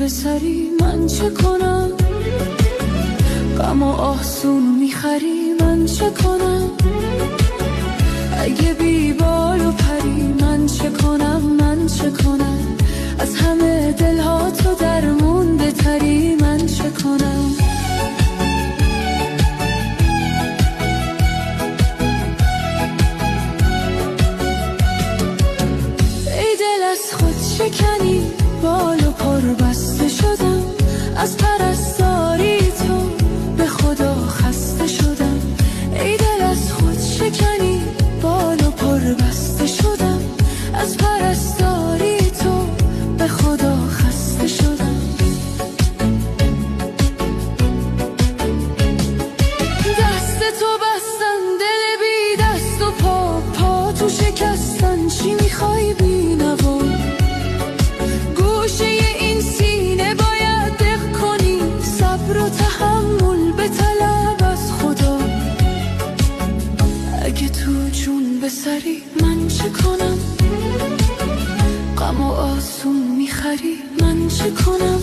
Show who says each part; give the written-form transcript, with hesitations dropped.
Speaker 1: سری من چه کنم؟ غم و آسون میخری من چه کنم؟ اگه بی بال و پری من چه کنم؟ من چه کنم؟ از همه دلها تو درمونده تری من چه کنم؟ ای دل از خود شکنی بال و پر بسته شدم، از پرستاری تو به خدا خسته شدم. ای دل از خود شکنی بال و پر بسته شدم، از پرستاری تو به خدا خسته شدم. دست تو بستن دل بی دست و پا تو شکستن، چی میخوای بی نوا؟ گوشه این سینه باید دق کنی، صبر و تحمل به طلب از خدا. اگه تو جون بسری من چه کنم؟ غم و آسون میخری من چه کنم؟